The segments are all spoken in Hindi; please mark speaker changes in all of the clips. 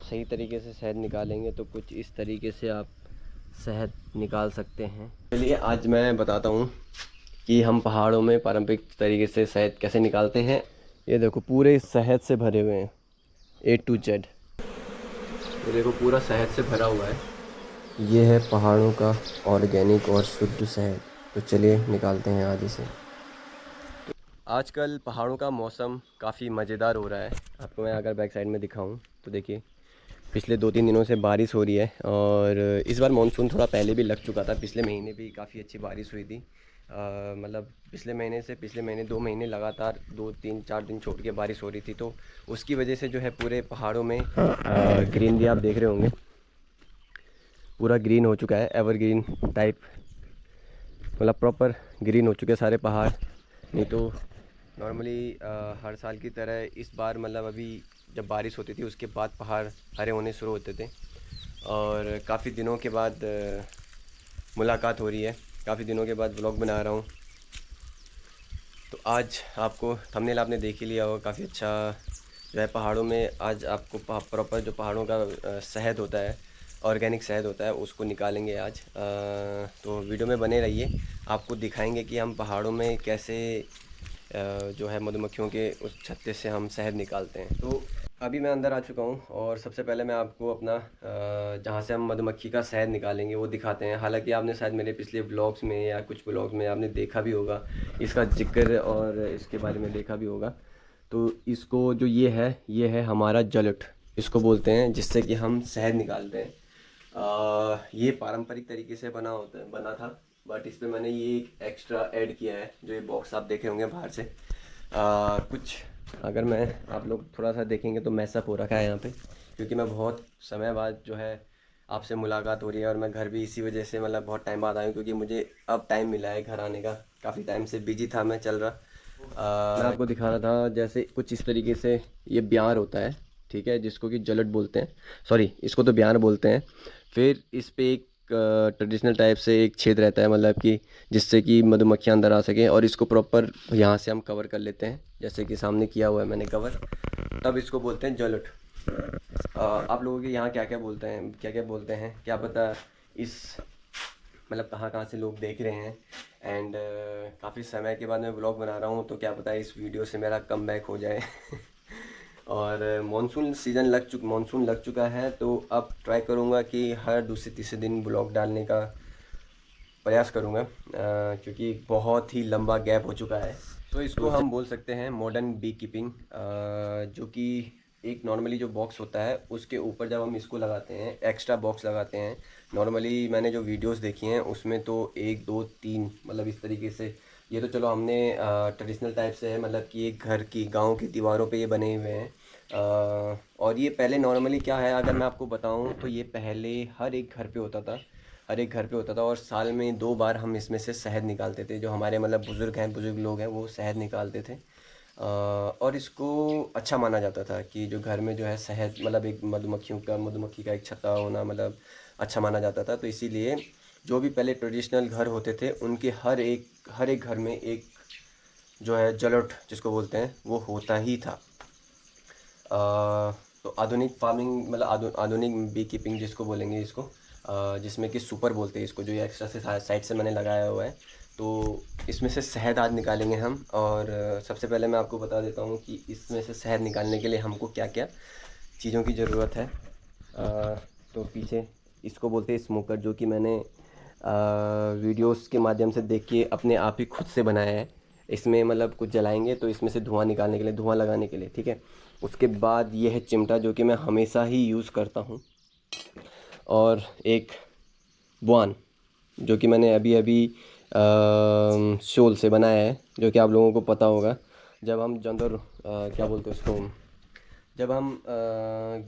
Speaker 1: सही तरीके से शहद निकालेंगे तो कुछ इस तरीके से आप शहद निकाल सकते हैं। चलिए आज मैं बताता हूँ कि हम पहाड़ों में पारंपरिक तरीके से शहद कैसे निकालते हैं। ये देखो पूरे शहद से भरे हुए हैं A to Z। ये देखो पूरा शहद से भरा हुआ है। ये है पहाड़ों का ऑर्गेनिक और शुद्ध शहद। तो चलिए निकालते हैं आज इसे। आजकल पहाड़ों का मौसम काफ़ी मज़ेदार हो रहा है। आपको मैं अगर बैक साइड में दिखाऊं तो देखिए पिछले 2-3 दिनों से बारिश हो रही है और इस बार मानसून थोड़ा पहले भी लग चुका था। पिछले महीने भी काफ़ी अच्छी बारिश हुई थी। मतलब पिछले महीने 2 महीने लगातार 2-3-4 दिन छोड़ के बारिश हो रही थी, तो उसकी वजह से जो है पूरे पहाड़ों में ग्रीनरी आप देख रहे होंगे पूरा ग्रीन हो चुका है, एवरग्रीन टाइप, मतलब प्रॉपर ग्रीन हो चुके हैं सारे पहाड़। नहीं तो नॉर्मली हर साल की तरह इस बार मतलब अभी जब बारिश होती थी उसके बाद पहाड़ हरे होने शुरू होते थे और काफ़ी दिनों के बाद मुलाकात हो रही है। काफ़ी दिनों के बाद व्लॉग बना रहा हूँ। तो आज आपको थंबनेल आपने देख ही लिया होगा, काफ़ी अच्छा जो है पहाड़ों में आज आपको प्रॉपर जो पहाड़ों का शहद होता है, ऑर्गेनिक शहद होता है, उसको निकालेंगे आज। तो वीडियो में बने रहिए, आपको दिखाएंगे कि हम पहाड़ों में कैसे जो है मधुमक्खियों के उस छत्ते से हम शहद निकालते हैं। तो अभी मैं अंदर आ चुका हूँ और सबसे पहले मैं आपको अपना जहाँ से हम मधुमक्खी का शहद निकालेंगे वो दिखाते हैं। हालांकि आपने शायद मेरे पिछले ब्लॉग्स में या कुछ ब्लॉग्स में आपने देखा भी होगा इसका जिक्र और इसके बारे में देखा भी होगा। तो इसको जो ये है हमारा जलट, इसको बोलते हैं, जिससे कि हम शहद निकालते हैं। ये पारंपरिक तरीके से बना था, बट इस पे मैंने ये एक एक्स्ट्रा ऐड किया है। जो ये बॉक्स आप देखे होंगे बाहर से कुछ अगर मैं आप लोग थोड़ा सा देखेंगे तो मैसअप हो रखा है यहाँ पे, क्योंकि मैं बहुत समय बाद जो है आपसे मुलाकात हो रही है और मैं घर भी इसी वजह से मतलब बहुत टाइम बाद आया हूँ, क्योंकि मुझे अब टाइम मिला है घर आने का। काफ़ी टाइम से बिजी था मैं, चल रहा। मैं आपको दिखा रहा था जैसे कुछ इस तरीके से ये ब्यार होता है, ठीक है, जिसको कि जलट बोलते हैं, सॉरी इसको तो ब्यार बोलते हैं। फिर इस पे एक ट्रेडिशनल टाइप से एक छेद रहता है, मतलब कि जिससे कि मधुमक्खियाँ अंदर आ सकें, और इसको प्रॉपर यहाँ से हम कवर कर लेते हैं, जैसे कि सामने किया हुआ है मैंने कवर। तब इसको बोलते हैं जलट। आप लोगों के यहाँ क्या क्या बोलते हैं, क्या पता इस मतलब कहाँ कहाँ से लोग देख रहे हैं। एंड काफ़ी समय के बाद मैं ब्लॉग बना रहा हूँ, तो क्या पता इस वीडियो से मेरा कमबैक हो जाए। और मानसून लग चुका है, तो अब ट्राई करूँगा कि हर दूसरे तीसरे दिन ब्लॉग डालने का प्रयास करूँगा, क्योंकि बहुत ही लंबा गैप हो चुका है। तो इसको हम बोल सकते हैं मॉडर्न बी कीपिंग, जो कि एक नॉर्मली जो बॉक्स होता है उसके ऊपर जब हम इसको लगाते हैं, एक्स्ट्रा बॉक्स लगाते हैं। नॉर्मली मैंने जो वीडियोस देखी हैं उसमें तो 1 2 3 मतलब इस तरीके से, ये तो चलो हमने ट्रेडिशनल टाइप से है, मतलब कि एक घर की गांव की दीवारों पे ये बने हुए हैं। और ये पहले नॉर्मली क्या है, अगर मैं आपको बताऊं तो ये पहले हर एक घर पे होता था। और साल में 2 बार हम इसमें से शहद निकालते थे। जो हमारे मतलब बुज़ुर्ग लोग हैं वो शहद निकालते थे। और इसको अच्छा माना जाता था कि जो घर में जो है शहद, मतलब एक मधुमक्खी का एक छत्ता होना मतलब अच्छा माना जाता था। तो इसीलिए जो भी पहले ट्रेडिशनल घर होते थे उनके हर एक घर में एक जो है जलोट जिसको बोलते हैं वो होता ही था। तो आधुनिक फार्मिंग मतलब आधुनिक बी कीपिंग जिसको बोलेंगे इसको, जिसमें कि सुपर बोलते हैं इसको, जो ये एक्स्ट्रा से साइड से मैंने लगाया हुआ है। तो इसमें से शहद आज निकालेंगे हम। और सबसे पहले मैं आपको बता देता हूँ कि इसमें से शहद निकालने के लिए हमको क्या क्या चीज़ों की ज़रूरत है। तो पीछे इसको बोलते हैं स्मोकर, जो कि मैंने वीडियोस के माध्यम से देख के अपने आप ही खुद से बनाया है। इसमें मतलब कुछ जलाएंगे तो इसमें से धुआं निकालने के लिए, धुआं लगाने के लिए, ठीक है। उसके बाद ये है चिमटा, जो कि मैं हमेशा ही यूज़ करता हूँ। और एक बुआन, जो कि मैंने अभी अभी शोल से बनाया है, जो कि आप लोगों को पता होगा। जब हम क्या बोलते हैं उसको, जब हम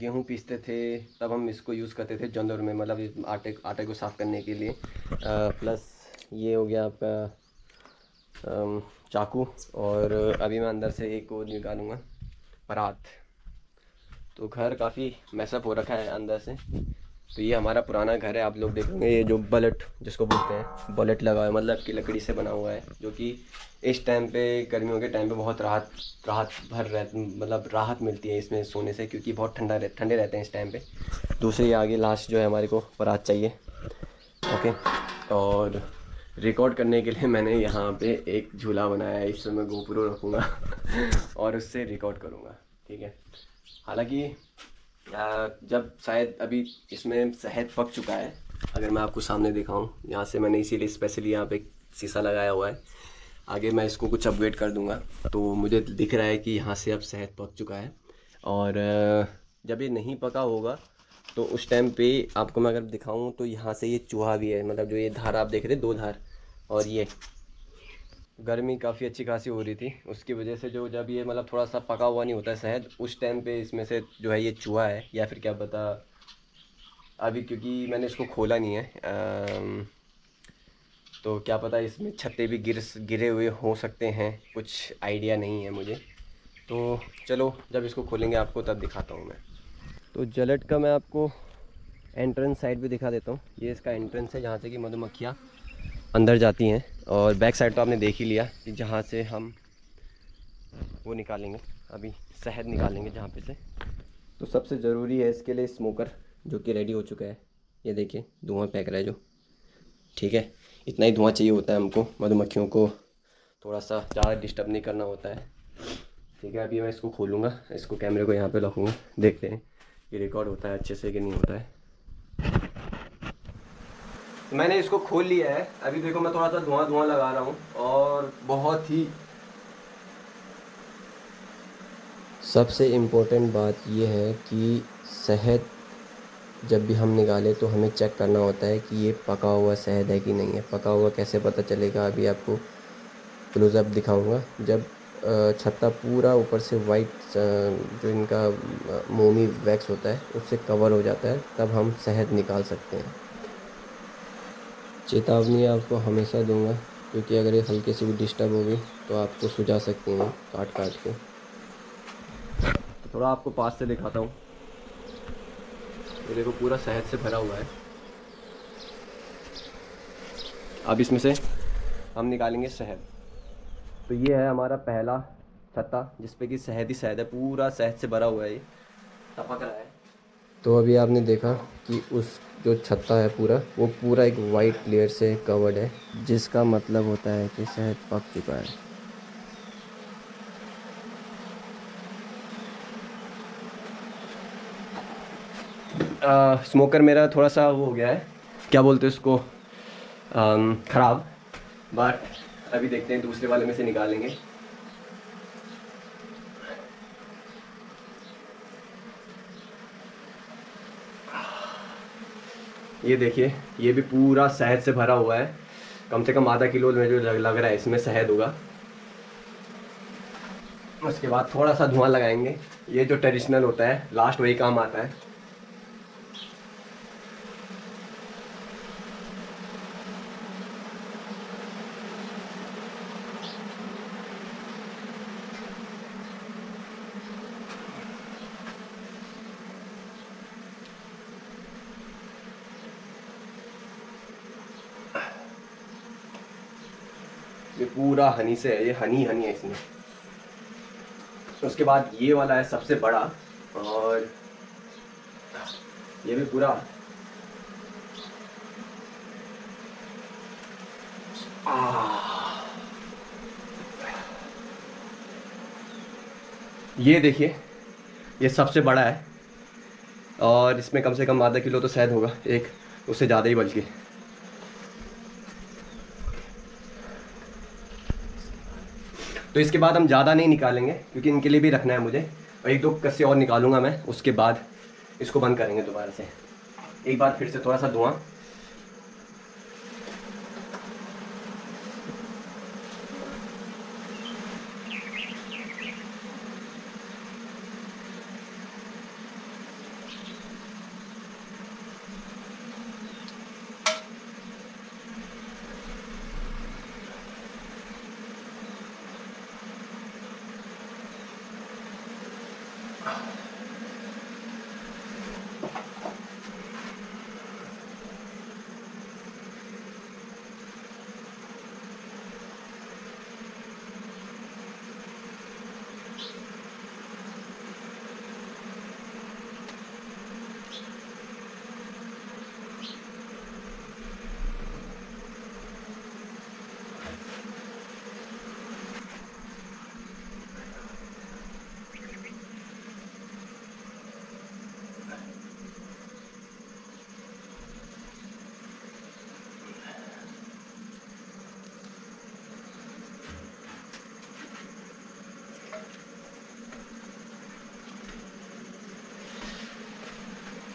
Speaker 1: गेहूँ पीसते थे तब हम इसको यूज़ करते थे जंदर में, मतलब इस आटे को साफ़ करने के लिए। प्लस ये हो गया आपका चाकू। और अभी मैं अंदर से एक और निकालूंगा, परात। तो घर काफ़ी मैसअप हो रखा है अंदर से, तो ये हमारा पुराना घर है। आप लोग देखेंगे ये जो बलट जिसको बोलते हैं, बलट लगा हुआ है, मतलब कि लकड़ी से बना हुआ है, जो कि इस टाइम पे गर्मियों के टाइम पे बहुत राहत भर मतलब राहत मिलती है इसमें सोने से, क्योंकि बहुत ठंडे रहते हैं इस टाइम पे। दूसरी आगे लास्ट जो है हमारे को बारात चाहिए। ओके, और रिकॉर्ड करने के लिए मैंने यहाँ पे एक झूला बनाया है, इसमें मैं गोप्रो रखूँगा और उससे रिकॉर्ड करूँगा। ठीक है, हालांकि जब शायद अभी इसमें शहद पक चुका है, अगर मैं आपको सामने दिखाऊं यहाँ से, मैंने इसीलिए स्पेशली यहाँ पे शीशा लगाया हुआ है। आगे मैं इसको कुछ अपग्रेड कर दूंगा, तो मुझे दिख रहा है कि यहाँ से अब शहद पक चुका है। और जब ये नहीं पका होगा तो उस टाइम पे आपको मैं अगर दिखाऊं तो यहाँ से ये चूहा भी है, मतलब जो ये धार आप देख रहे हैं, 2 धार। और ये गर्मी काफ़ी अच्छी खासी हो रही थी, उसकी वजह से जो जब ये मतलब थोड़ा सा पका हुआ नहीं होता है शहद, उस टाइम पे इसमें से जो है ये चूहा है, या फिर क्या पता अभी, क्योंकि मैंने इसको खोला नहीं है, तो क्या पता इसमें छत्ते भी गिरे हुए हो सकते हैं, कुछ आइडिया नहीं है मुझे। तो चलो जब इसको खोलेंगे आपको तब दिखाता हूँ मैं। तो जलट का मैं आपको एंट्रेंस साइड भी दिखा देता हूँ। ये इसका एंट्रेंस है जहाँ से कि मधुमक्खियाँ अंदर जाती हैं, और बैक साइड तो आपने देख ही लिया कि जहाँ से हम वो निकालेंगे, अभी शहद निकालेंगे जहाँ पे से। तो सबसे ज़रूरी है इसके लिए स्मोकर, जो कि रेडी हो चुका है। ये देखिए धुआं फेंक रहा है जो, ठीक है, इतना ही धुआं चाहिए होता है हमको, मधुमक्खियों को थोड़ा सा ज़्यादा डिस्टर्ब नहीं करना होता है। ठीक है, अभी मैं इसको खोलूँगा, इसको कैमरे को यहाँ पे रखूँगा, देखते हैं ये रिकॉर्ड होता है अच्छे से कि नहीं होता है। तो मैंने इसको खोल लिया है, अभी देखो मैं थोड़ा सा धुआं लगा रहा हूँ, और बहुत ही सबसे इम्पोर्टेंट बात यह है कि शहद जब भी हम निकालें तो हमें चेक करना होता है कि ये पका हुआ शहद है कि नहीं है। पका हुआ कैसे पता चलेगा, अभी आपको क्लोज़अप दिखाऊंगा। जब छत्ता पूरा ऊपर से वाइट जो इनका मोमी वैक्स होता है उससे कवर हो जाता है, तब हम शहद निकाल सकते हैं। चेतावनी आपको हमेशा दूंगा, क्योंकि अगर ये हल्के से भी डिस्टर्ब होगी तो आपको सुझा सकती हैं काट के। तो थोड़ा आपको पास से दिखाता हूँ, ये देखो पूरा शहद से भरा हुआ है। अब इसमें से हम निकालेंगे शहद। तो ये है हमारा पहला छत्ता, जिस पे कि शहद ही शहद है, पूरा शहद से भरा हुआ है, ये टपक रहा है। तो अभी आपने देखा कि उस जो छत्ता है पूरा, वो पूरा एक वाइट लेयर से कवर्ड है, जिसका मतलब होता है कि शहद पक चुका है। स्मोकर मेरा थोड़ा सा वो हो गया है, क्या बोलते हैं उसको, ख़राब। बट अभी देखते हैं, दूसरे वाले में से निकालेंगे। ये देखिए, ये भी पूरा शहद से भरा हुआ है, कम से कम आधा किलो में जो लग रहा है इसमें शहद होगा। उसके बाद थोड़ा सा धुआं लगाएंगे, ये जो ट्रेडिशनल होता है लास्ट वही काम आता है। ये पूरा हनी से है, ये हनी है इसमें। उसके बाद ये वाला है सबसे बड़ा, और ये भी पूरा ये देखिए, ये सबसे बड़ा है, और इसमें कम से कम आधा किलो तो शहद होगा, एक उससे ज़्यादा ही बल्कि। तो इसके बाद हम ज़्यादा नहीं निकालेंगे, क्योंकि इनके लिए भी रखना है मुझे, और 1-2 कस्से और निकालूंगा मैं, उसके बाद इसको बंद करेंगे दोबारा से। एक बार फिर से थोड़ा सा धुआं।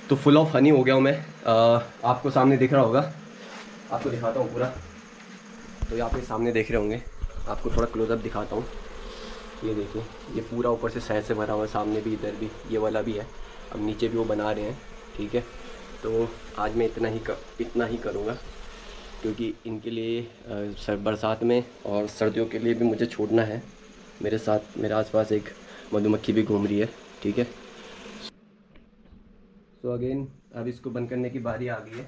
Speaker 1: तो फुल ऑफ हनी हो गया हूँ मैं। आपको सामने दिख रहा होगा, आपको दिखाता हूँ पूरा। तो यहाँ पे सामने देख रहे होंगे, आपको थोड़ा क्लोजअप दिखाता हूँ। ये देखिए, ये पूरा ऊपर से शहद से भरा हुआ है, सामने भी, इधर भी, ये वाला भी है। अब नीचे भी वो बना रहे हैं, ठीक है। तो आज मैं इतना ही करूँगा, क्योंकि इनके लिए बरसात में और सर्दियों के लिए भी मुझे छोड़ना है। मेरे साथ मेरे आसपास एक मधुमक्खी भी घूम रही है, ठीक है। सो अगेन अब इसको बंद करने की बारी आ गई है,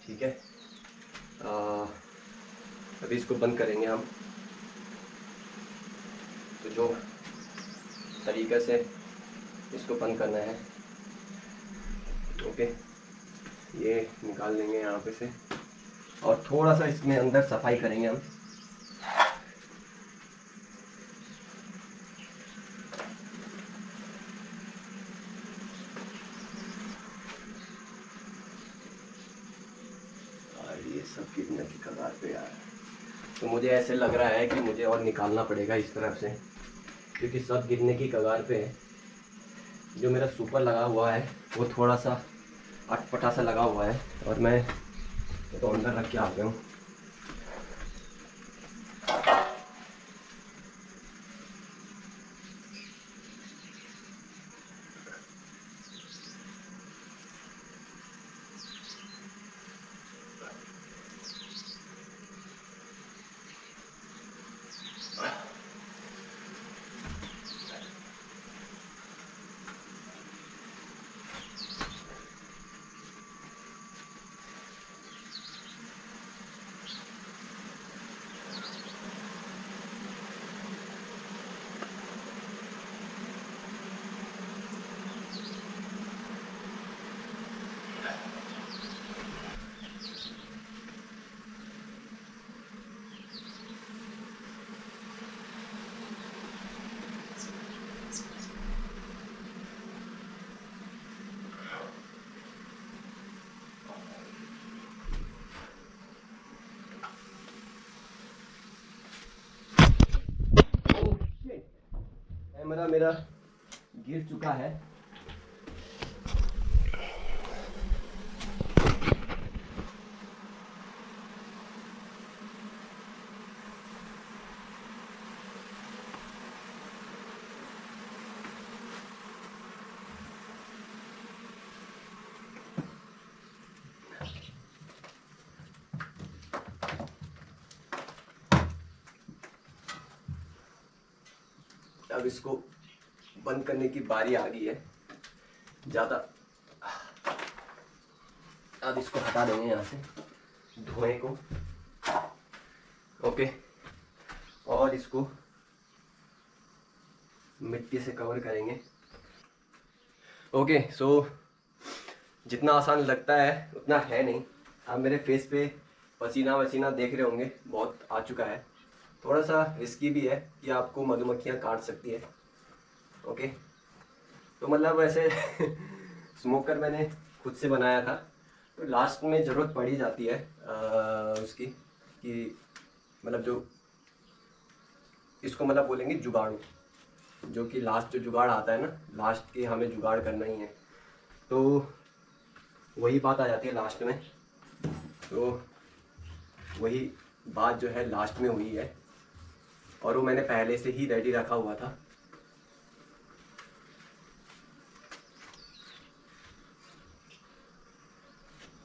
Speaker 1: ठीक है। अभी इसको बंद करेंगे हम। तो जो तरीक़े से इसको बंद करना है, ओके, ये निकाल लेंगे यहाँ पे से, और थोड़ा सा इसमें अंदर सफाई करेंगे हम। और ये सब गिरने की कगार पे यार, तो मुझे ऐसे लग रहा है कि मुझे और निकालना पड़ेगा इस तरफ से, क्योंकि सब गिरने की कगार पे है। जो मेरा सुपर लगा हुआ है वो थोड़ा सा अटपटा सा लगा हुआ है, और मैं तो अंदर रख के आ गया हूँ। कैमरा मेरा गिर चुका है। अब इसको बंद करने की बारी आ गई है। ज़्यादा अब इसको हटा देंगे यहाँ से, धुएं को, ओके, और इसको मिट्टी से कवर करेंगे। ओके, सो जितना आसान लगता है उतना है नहीं। आप मेरे फेस पे पसीना वसीना देख रहे होंगे, बहुत आ चुका है। थोड़ा सा रिस्की भी है कि आपको मधुमक्खियाँ काट सकती है, ओके। तो मतलब ऐसे स्मोकर मैंने खुद से बनाया था, तो लास्ट में ज़रूरत पड़ ही जाती है उसकी, कि मतलब जो इसको मतलब बोलेंगे जुगाड़ू, जो कि लास्ट जो जुगाड़ आता है ना, लास्ट के हमें जुगाड़ करना ही है, तो वही बात आ जाती है लास्ट में। तो वही बात जो है लास्ट में हुई है, और वो मैंने पहले से ही रेडी रखा हुआ था।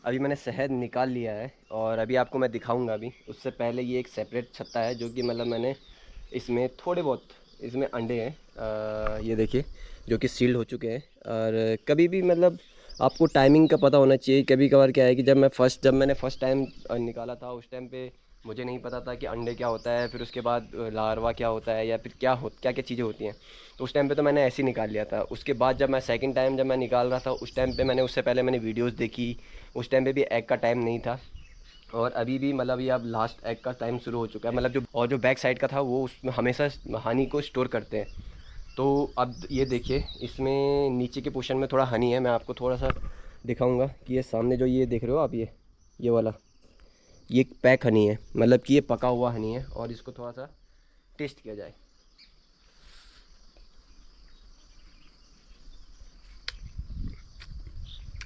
Speaker 1: अभी मैंने शहद निकाल लिया है, और अभी आपको मैं दिखाऊंगा। अभी उससे पहले ये एक सेपरेट छत्ता है, जो कि मतलब मैंने इसमें थोड़े बहुत इसमें अंडे हैं, ये देखिए, जो कि सील्ड हो चुके हैं। और कभी भी मतलब आपको टाइमिंग का पता होना चाहिए। कभी कभार क्या है कि जब मैंने फ़र्स्ट टाइम निकाला था, उस टाइम पे मुझे नहीं पता था कि अंडे क्या होता है, फिर उसके बाद लार्वा क्या होता है, या फिर क्या क्या चीज़ें होती हैं। तो उस टाइम पे तो मैंने ऐसे ही निकाल लिया था। उसके बाद जब मैं सेकंड टाइम जब मैं निकाल रहा था, उस टाइम पे उससे पहले मैंने वीडियोस देखी। उस टाइम पे भी एग का टाइम नहीं था, और अभी भी मतलब ये अब लास्ट एग का टाइम शुरू हो चुका है। मतलब जो बैक साइड का था वो उसमें हमेशा हनी को स्टोर करते हैं। तो अब ये देखिए, इसमें नीचे के पोर्शन में थोड़ा हनी है। मैं आपको थोड़ा सा दिखाऊंगा कि ये सामने जो ये देख रहे हो आप, ये वाला, ये पैक हनी है, मतलब कि ये पका हुआ हनी है। और इसको थोड़ा सा टेस्ट किया जाए।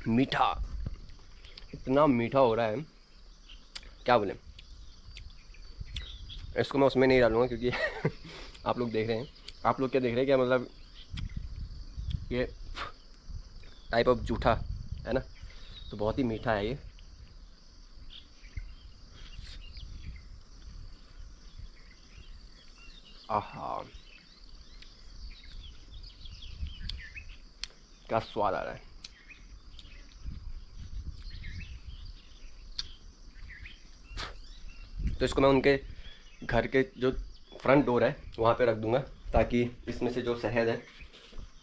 Speaker 1: मीठा, इतना मीठा हो रहा है क्या बोले। इसको मैं उसमें नहीं डालूँगा क्योंकि आप लोग देख रहे हैं, आप लोग क्या देख रहे हैं, क्या मतलब ये टाइप ऑफ जूठा है ना, तो बहुत ही मीठा है ये। आहा, क्या स्वाद आ रहा है। तो इसको मैं उनके घर के जो फ्रंट डोर है वहाँ पे रख दूँगा, ताकि इसमें से जो शहद है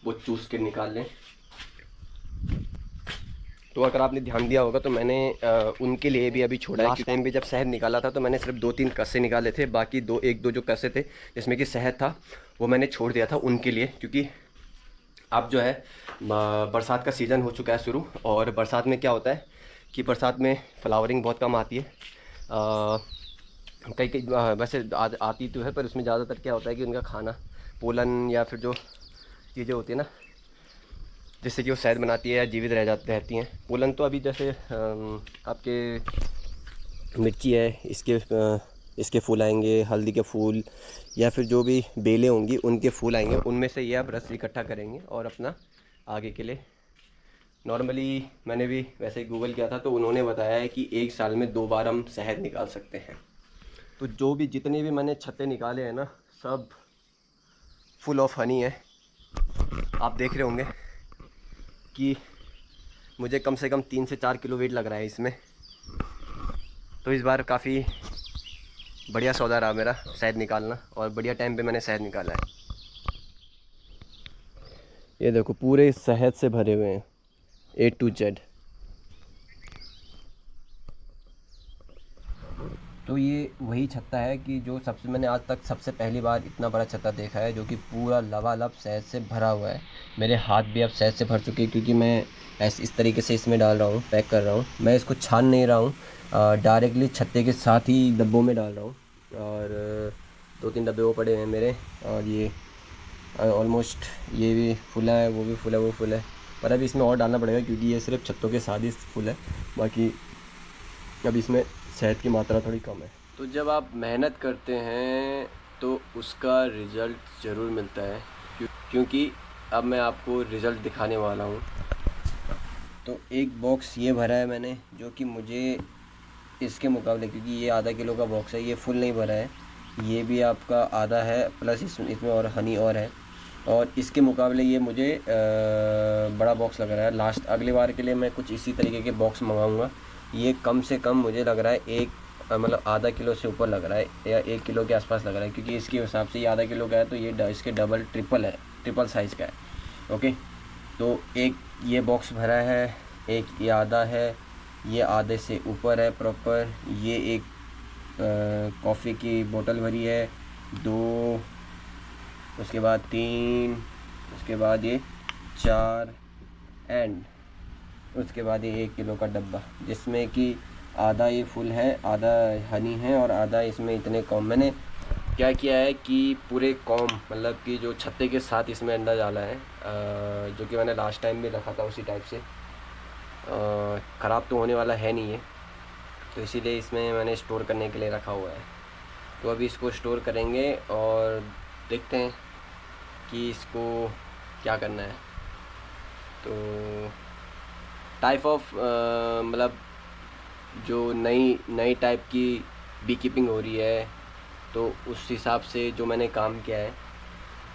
Speaker 1: वो चूस के निकाल लें। तो अगर आपने ध्यान दिया होगा तो मैंने उनके लिए भी अभी छोड़ा है। लास्ट टाइम भी जब शहद निकाला था तो मैंने सिर्फ 2-3 कस्से निकाले थे, बाकी एक दो जो कस्से थे जिसमें कि शहद था वो मैंने छोड़ दिया था उनके लिए, क्योंकि अब जो है बरसात का सीज़न हो चुका है शुरू, और बरसात में क्या होता है कि बरसात में फ्लावरिंग बहुत कम आती है। कई कई वैसे आती तो है, पर उसमें ज़्यादातर क्या होता है कि उनका खाना पोलन या फिर जो चीज़ें होती है ना जिससे कि वो शहद बनाती है या जीवित रहती हैं। पोलन तो अभी जैसे आपके मिर्ची है, इसके फूल आएंगे, हल्दी के फूल या फिर जो भी बेलें होंगी उनके फूल आएंगे, उनमें से ये आप रस इकट्ठा करेंगे और अपना आगे के लिए। नॉर्मली मैंने भी वैसे ही गूगल किया था तो उन्होंने बताया है कि 1 साल में 2 बार हम शहद निकाल सकते हैं। तो जो भी जितने भी मैंने छत्ते निकाले हैं ना, सब फुल ऑफ हनी है। आप देख रहे होंगे कि मुझे कम से कम 3 से 4 किलो वेट लग रहा है इसमें। तो इस बार काफ़ी बढ़िया सौदा रहा मेरा शहद निकालना, और बढ़िया टाइम पे मैंने शहद निकाला है। ये देखो पूरे शहद से भरे हुए हैं A to Z। तो ये वही छत्ता है कि जो सबसे मैंने आज तक सबसे पहली बार इतना बड़ा छत्ता देखा है जो कि पूरा लबालब शहद से भरा हुआ है। मेरे हाथ भी अब शहद से भर चुके हैं क्योंकि मैं इस तरीके से इसमें डाल रहा हूँ, पैक कर रहा हूँ। मैं इसको छान नहीं रहा हूँ, डायरेक्टली छत्ते के साथ ही डब्बों में डाल रहा हूँ। और 2-3 डब्बे वो पड़े हैं मेरे, और ये ऑलमोस्ट ये भी फुला है, वो भी फुला है, वो फुल है। पर अभी इसमें और डालना पड़ेगा क्योंकि ये सिर्फ छत्तों के साथ ही फुल है, बाकी अभी इसमें शहद की मात्रा थोड़ी कम है। तो जब आप मेहनत करते हैं तो उसका रिज़ल्ट ज़रूर मिलता है, क्योंकि अब मैं आपको रिज़ल्ट दिखाने वाला हूँ। तो एक बॉक्स ये भरा है मैंने, जो कि मुझे इसके मुकाबले, क्योंकि ये आधा किलो का बॉक्स है, ये फुल नहीं भरा है, ये भी आपका आधा है, प्लस इसमें और हनी और है, और इसके मुकाबले ये मुझे बड़ा बॉक्स लग रहा है। लास्ट अगली बार के लिए मैं कुछ इसी तरीके के बॉक्स मंगाऊंगा। ये कम से कम मुझे लग रहा है मतलब आधा किलो से ऊपर लग रहा है, या 1 किलो के आसपास लग रहा है, क्योंकि इसके हिसाब से ये आधा किलो का है, तो ये इसके डबल ट्रिपल साइज़ का है। ओके, तो एक ये बॉक्स भरा है, एक ये आधा है, ये आधे से ऊपर है प्रॉपर, ये एक कॉफ़ी की बोतल भरी है, 2, उसके बाद 3, उसके बाद ये 4, एंड उसके बाद ये 1 किलो का डब्बा, जिसमें कि आधा ये फुल है, आधा हनी है, और आधा इसमें इतने कॉम। मैंने क्या किया है कि पूरे कॉम मतलब कि जो छत्ते के साथ इसमें अंडा डाला है, जो कि मैंने लास्ट टाइम भी रखा था उसी टाइप से। ख़राब तो होने वाला है नहीं है, तो इसीलिए इसमें मैंने स्टोर करने के लिए रखा हुआ है। तो अभी इसको स्टोर करेंगे और देखते हैं कि इसको क्या करना है। तो टाइप ऑफ मतलब जो नई टाइप की बी कीपिंग हो रही है, तो उस हिसाब से जो मैंने काम किया है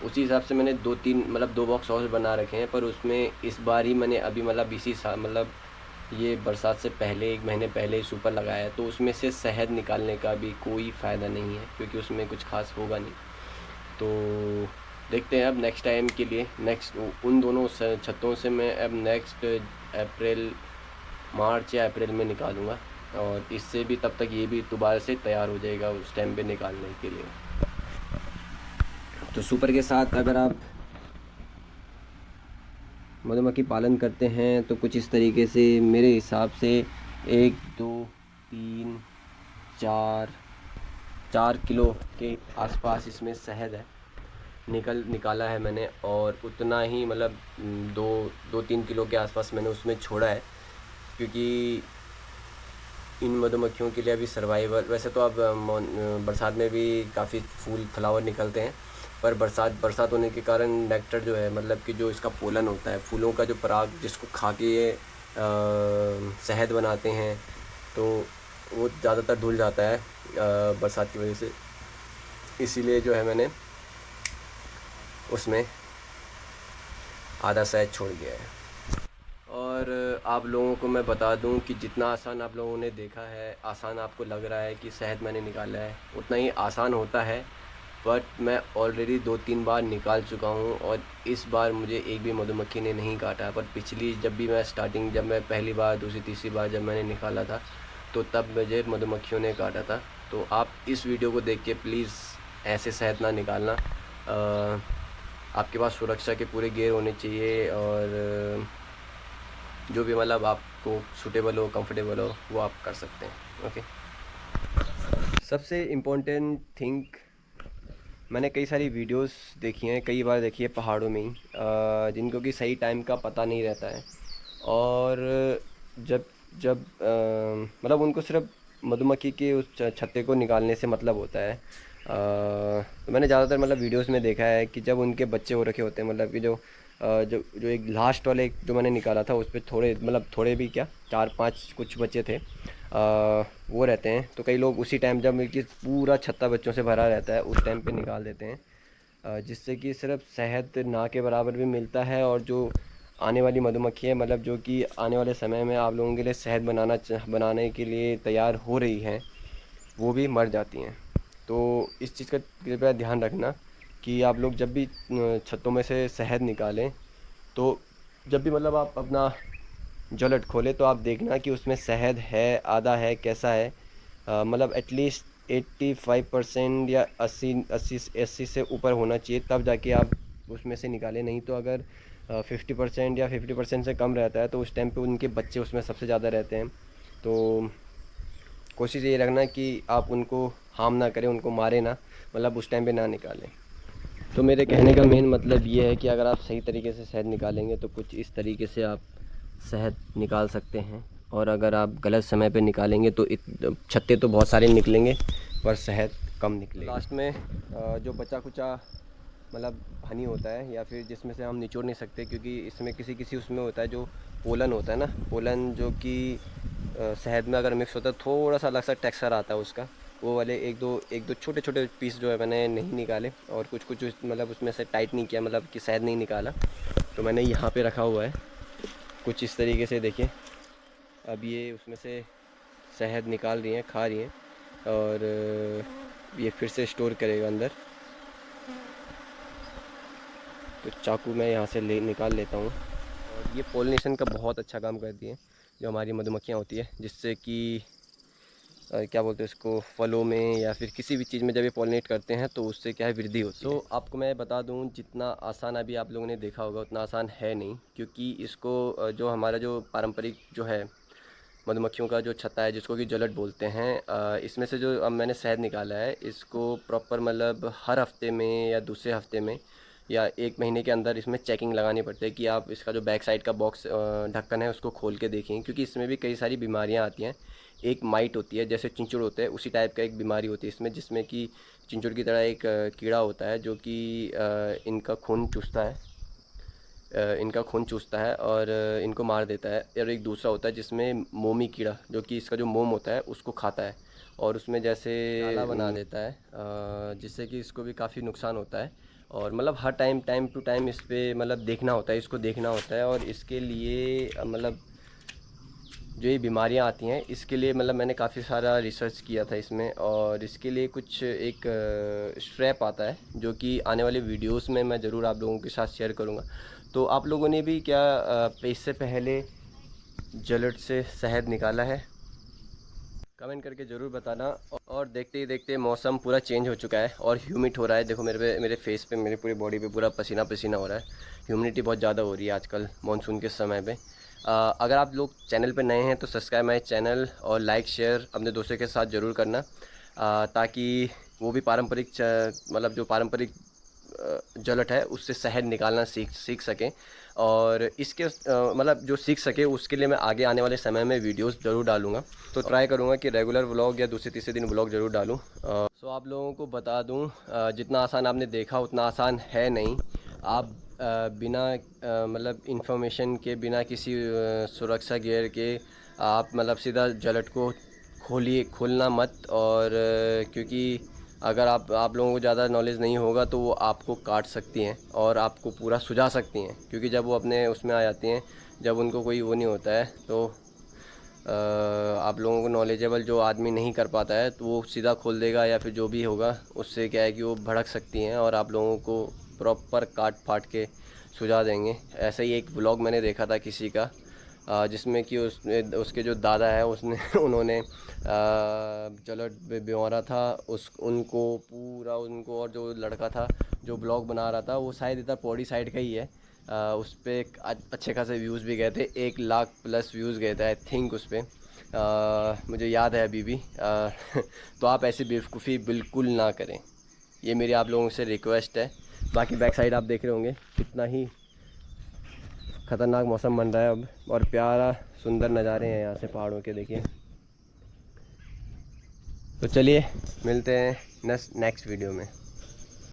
Speaker 1: उसी हिसाब से मैंने 2-3 मतलब 2 बॉक्स और बना रखे हैं। पर उसमें इस बार ही मैंने अभी मतलब इसी साल मतलब ये बरसात से पहले 1 महीने पहले सुपर लगाया है, तो उसमें से शहद निकालने का भी कोई फ़ायदा नहीं है क्योंकि उसमें कुछ खास होगा नहीं। तो देखते हैं अब नेक्स्ट टाइम के लिए, नेक्स्ट उन दोनों छत्तों से मैं अब नेक्स्ट मार्च या अप्रैल में निकालूँगा, और इससे भी तब तक ये भी दोबारा से तैयार हो जाएगा उस टाइम पे निकालने के लिए। तो सुपर के साथ अगर आप मधुमक्खी पालन करते हैं तो कुछ इस तरीके से मेरे हिसाब से 1 2 3 4 किलो के आसपास इसमें शहद है। निकाला है मैंने, और उतना ही मतलब 2-3 किलो के आसपास मैंने उसमें छोड़ा है, क्योंकि इन मधुमक्खियों के लिए अभी सर्वाइवल, वैसे तो अब बरसात में भी काफ़ी फूल फ्लावर निकलते हैं, पर बरसात होने के कारण नेक्टर जो है, मतलब कि जो इसका पोलन होता है, फूलों का जो पराग जिसको खा के ये शहद बनाते हैं, तो वो ज़्यादातर धुल जाता है बरसात की वजह से। इसीलिए जो है मैंने उसमें आधा शहद छोड़ दिया है। और आप लोगों को मैं बता दूं कि जितना आसान आप लोगों ने देखा है, आसान आपको लग रहा है कि शहद मैंने निकाला है, उतना ही आसान होता है। बट मैं ऑलरेडी 2-3 बार निकाल चुका हूं, और इस बार मुझे एक भी मधुमक्खी ने नहीं काटा। पर पिछली जब भी मैं स्टार्टिंग, जब मैं पहली बार, दूसरी, तीसरी बार जब मैंने निकाला था, तो तब मुझे मधुमक्खियों ने काटा था। तो आप इस वीडियो को देख के प्लीज़ ऐसे शहद ना निकालना। आपके पास सुरक्षा के पूरे गियर होने चाहिए, और जो भी मतलब आपको सूटेबल हो, कंफर्टेबल हो, वो आप कर सकते हैं। ओके, सबसे इम्पोर्टेंट थिंग, मैंने कई सारी वीडियोस देखी हैं, कई बार देखी है पहाड़ों में ही, जिनको कि सही टाइम का पता नहीं रहता है, और जब जब मतलब उनको सिर्फ मधुमक्खी के उस छत्ते को निकालने से मतलब होता है। तो मैंने ज़्यादातर मतलब वीडियोस में देखा है कि जब उनके बच्चे हो रखे होते हैं, मतलब कि जो जो एक लास्ट वाले जो मैंने निकाला था, उस पर थोड़े, मतलब थोड़े भी क्या, 4-5 कुछ बच्चे थे, वो रहते हैं। तो कई लोग उसी टाइम, जब कि पूरा छत्ता बच्चों से भरा रहता है, उस टाइम पे निकाल देते हैं, जिससे कि सिर्फ शहद ना के बराबर भी मिलता है, और जो आने वाली मधुमक्खी है, मतलब जो कि आने वाले समय में आप लोगों के लिए शहद बनाने के लिए तैयार हो रही हैं, वो भी मर जाती हैं। तो इस चीज़ का कृपया ध्यान रखना कि आप लोग जब भी छत्तों में से शहद निकालें, तो जब भी मतलब आप अपना जॉलेट खोले, तो आप देखना कि उसमें शहद है, आधा है, कैसा है। मतलब एटलीस्ट 85% या 80 से ऊपर होना चाहिए, तब जाके आप उसमें से निकालें। नहीं तो अगर 50% या 50% से कम रहता है, तो उस टाइम पे उनके बच्चे उसमें सबसे ज़्यादा रहते हैं। तो कोशिश ये रखना कि आप उनको हार्म ना करें, उनको मारें ना, मतलब उस टाइम पे ना निकालें। तो मेरे कहने का मेन मतलब ये है कि अगर आप सही तरीके से शहद निकालेंगे, तो कुछ इस तरीके से आप शहद निकाल सकते हैं। और अगर आप गलत समय पे निकालेंगे, तो छत्ते तो बहुत सारे निकलेंगे, पर शहद कम निकलेगा। लास्ट में जो बचा कुचा मतलब हनी होता है, या फिर जिसमें से हम निचोड़ नहीं सकते, क्योंकि इसमें किसी किसी उसमें होता है जो पोलन होता है ना, पोलन जो कि शहद में अगर मिक्स होता है, थोड़ा सा अलग सा टेक्सचर आता है उसका। वो वाले एक दो छोटे छोटे पीस जो है मैंने नहीं निकाले, और कुछ कुछ मतलब उसमें से टाइट नहीं किया, मतलब कि शहद नहीं निकाला, तो मैंने यहाँ पे रखा हुआ है कुछ इस तरीके से। देखिए, अब ये उसमें से शहद निकाल रही हैं, खा रही हैं, और ये फिर से स्टोर करेगा अंदर। तो चाकू मैं यहाँ से निकाल लेता हूँ। और ये पोलिनेशन का बहुत अच्छा काम करती है, जो हमारी मधुमक्खियाँ होती है, जिससे कि क्या बोलते हैं इसको, फलों में या फिर किसी भी चीज़ में जब ये पॉलिनेट करते हैं, तो उससे क्या है, वृद्धि होती है। आपको मैं बता दूं, जितना आसान अभी आप लोगों ने देखा होगा, उतना आसान है नहीं, क्योंकि इसको जो हमारा जो पारंपरिक जो है मधुमक्खियों का जो छत्ता है, जिसको कि जलट बोलते हैं, इसमें से जो अब मैंने शहद निकाला है, इसको प्रॉपर मतलब हर हफ्ते में या दूसरे हफ्ते में या 1 महीने के अंदर इसमें चेकिंग लगानी पड़ती है, कि आप इसका जो बैक साइड का बॉक्स ढक्कन है, उसको खोल के देखें, क्योंकि इसमें भी कई सारी बीमारियां आती हैं। एक माइट होती है, जैसे चिंचुड़ होते हैं, उसी टाइप का एक बीमारी होती है इसमें, जिसमें कि चिंचुड़ की तरह एक कीड़ा होता है, जो कि इनका खून चूसता है, और इनको मार देता है। और एक दूसरा होता है जिसमें मोमी कीड़ा, जो कि इसका जो मोम होता है उसको खाता है, और उसमें जैसे जाला बना देता है, जिससे कि इसको भी काफ़ी नुकसान होता है। और मतलब हर टाइम टू टाइम इस पर मतलब देखना होता है, इसको देखना होता है। और इसके लिए मतलब जो ये बीमारियां आती हैं, इसके लिए मतलब मैंने काफ़ी सारा रिसर्च किया था इसमें, और इसके लिए कुछ एक स्ट्रैप आता है, जो कि आने वाले वीडियोस में मैं ज़रूर आप लोगों के साथ शेयर करूँगा। तो आप लोगों ने भी क्या इससे पहले जलट से शहद निकाला है? कमेंट करके ज़रूर बताना। और देखते ही देखते मौसम पूरा चेंज हो चुका है, और ह्यूमिड हो रहा है। देखो मेरे फेस पे, मेरी पूरी बॉडी पे पूरा पसीना पसीना हो रहा है। ह्यूमिडिटी बहुत ज़्यादा हो रही है आजकल मानसून के समय पे। अगर आप लोग चैनल पे नए हैं, तो सब्सक्राइब माई चैनल, और लाइक शेयर अपने दोस्तों के साथ ज़रूर करना, ताकि वो भी पारंपरिक मतलब जो पारंपरिक जलट है उससे शहद निकालना सीख सकें। और इसके मतलब जो सीख सके उसके लिए मैं आगे आने वाले समय में वीडियोस ज़रूर डालूँगा। तो ट्राई करूँगा कि रेगुलर व्लॉग या दूसरे तीसरे दिन व्लॉग ज़रूर डालूँ। सो आप लोगों को बता दूँ, जितना आसान आपने देखा उतना आसान है नहीं। आप बिना मतलब इन्फॉर्मेशन के, बिना किसी सुरक्षा गियर के आप मतलब सीधा जलट को खोलना मत। और क्योंकि अगर आप लोगों को ज़्यादा नॉलेज नहीं होगा तो वो आपको काट सकती हैं और आपको पूरा सुझा सकती हैं। क्योंकि जब वो अपने उसमें आ जाती हैं, जब उनको कोई वो नहीं होता है, तो आप लोगों को नॉलेजेबल जो आदमी नहीं कर पाता है तो वो सीधा खोल देगा, या फिर जो भी होगा उससे क्या है कि वो भड़क सकती हैं और आप लोगों को प्रॉपर काट फाट के सुझा देंगे। ऐसा ही एक व्लॉग मैंने देखा था किसी का, जिसमें कि उसके जो दादा है उसने उन्होंने जलट बेवरा था उनको पूरा, उनको, और जो लड़का था जो ब्लॉग बना रहा था वो शायद इधर पौड़ी साइड का ही है, उस पर अच्छे खासे व्यूज़ भी गए थे, 1 लाख प्लस व्यूज़ गए थे आई थिंक उस पर, मुझे याद है अभी भी। तो आप ऐसी बेवकूफ़ी बिल्कुल ना करें, ये मेरी आप लोगों से रिक्वेस्ट है। बाकी बैक साइड आप देख रहे होंगे कितना ही ख़तरनाक मौसम बन रहा है अब, और प्यारा सुंदर नज़ारे हैं यहाँ से पहाड़ों के, देखिए। तो चलिए मिलते हैं नेक्स्ट वीडियो में।